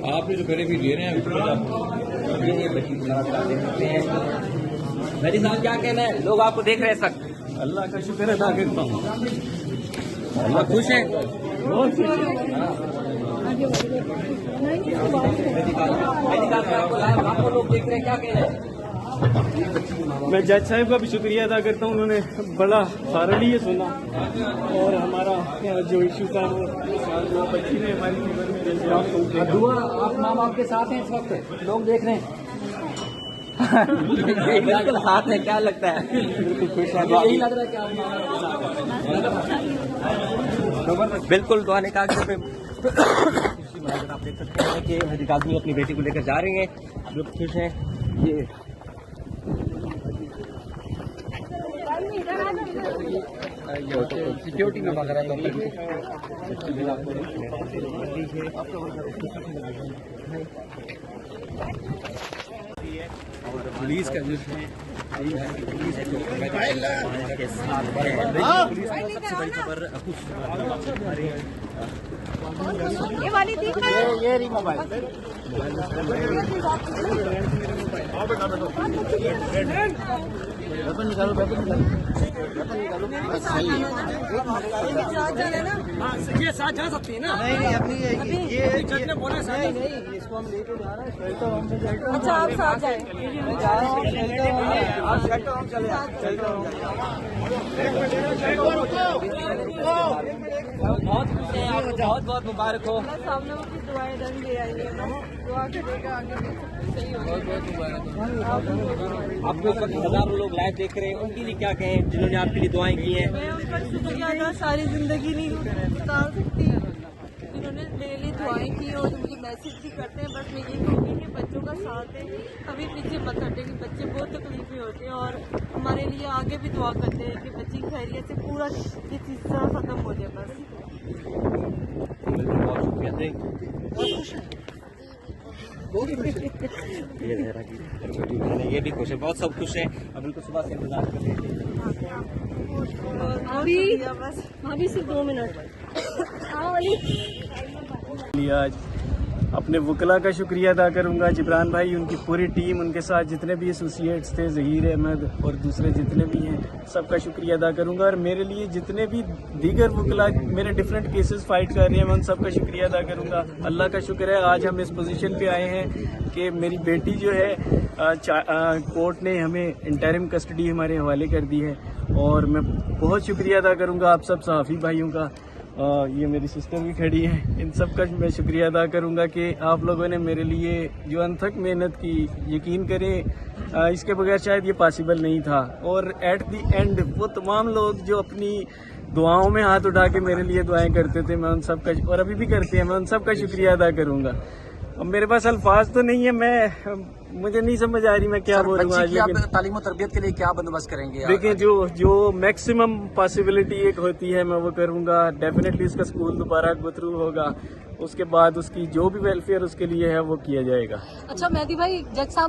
आपने जो करे भी दे रहे हैं मेरी साहब क्या कहना है, लोग आपको देख रहे हैं सख्त। अल्लाह का शुक्र अदा करता हूँ। अल्लाह खुश है, बहुत खुश है। आपको लोग देख रहे हैं, क्या कहना है? मैं जज साहब का भी शुक्रिया अदा करता हूँ, उन्होंने बड़ा थारली सुना और हमारा जो इशू था वो बच्ची ने हमारी दुआ आप नाम आपके साथ हैं इस वक्त, लोग देख रहे हैं। बिल्कुल हाथ है, क्या लगता है? बिल्कुल खुश है, यही लग रहा है कि आप बिल्कुल दुआ ने कहा कि आप देख सकते हैं कि हजीर आजमी अपनी बेटी को लेकर जा रही हैं, जो खुश हैं। ये सिक्योरिटी में वगैरह और पुलिस का जो है के साथ सबसे बड़ी खबर ये वाली थी ये रही मोबाइल निकालो ये साथ जा सकती है ना? नहीं अपनी ये जज ने बोला नहीं इसको हम लेके जा रहे हैं। अच्छा आप साथ जाए, बहुत बहुत मुबारक हो। सामने की दुआएं रंग ले आई है, दुआ करेगा आगे सही हो। आपको इस वक्त हजारों लोग लाइव देख रहे हैं, उनके लिए क्या कहें जिन्होंने आपके लिए दुआएं की हैं? मैं उनका शुक्रिया अदा सारी जिंदगी नहीं बता सकती, जिन्होंने मेरे लिए दुआएं की और मुझे मैसेज भी करते हैं। बस मैं ये कहूँगी कि बच्चों का साथ है, कभी पीछे मत हटे कि बच्चे बहुत तकलीफें होते हैं और हमारे लिए आगे भी दुआ करते हैं कि बच्ची खैरियत से पूरा ये चीज़ खत्म हो जाए। बस बहुत शुक्रिया, ये भी खुश है, बहुत सब खुश है। अब बिल्कुल सुबह से इंतजार कर रहे हैं। अभी सिर्फ 2 मिनट। आज अपने वकला का शुक्रिया अदा करूंगा, जिब्रान भाई, उनकी पूरी टीम, उनके साथ जितने भी एसोसिएट्स थे, ज़हीर अहमद और दूसरे जितने भी हैं, सबका शुक्रिया अदा करूंगा। और मेरे लिए जितने भी दीगर वकला मेरे डिफरेंट केसेस फाइट कर रहे हैं, मैं उन सबका शुक्रिया अदा करूंगा। अल्लाह का शुक्र है आज हम इस पोजीशन पे आए हैं कि मेरी बेटी जो है कोर्ट ने हमें इंटरिम कस्टडी हमारे हवाले कर दी है। और मैं बहुत शुक्रिया अदा करूंगा आप सब सहाफ़ी भाइयों का, ये मेरी सिस्टर भी खड़ी है, इन सब का मैं शुक्रिया अदा करूंगा कि आप लोगों ने मेरे लिए जो अनथक मेहनत की। यकीन करें इसके बगैर शायद ये पॉसिबल नहीं था। और एट द एंड वो तमाम लोग जो अपनी दुआओं में हाथ उठा के मेरे लिए दुआएं करते थे, मैं उन सब का, और अभी भी करते हैं, मैं उन सब का शुक्रिया अदा करूंगा। अब मेरे पास अल्फाज तो नहीं है, मुझे नहीं समझ आ रही मैं क्या बोलूँ आज। तालीम और तरबियत के लिए क्या बंदोबस्त करेंगे? देखिए जो मैक्सिमम पॉसिबिलिटी एक होती है मैं वो करूँगा। डेफिनेटली उसका स्कूल दोबारा गो थ्रू होगा, उसके बाद उसकी जो भी वेलफेयर उसके लिए है वो किया जाएगा। अच्छा मेहदी भाई, जज साहब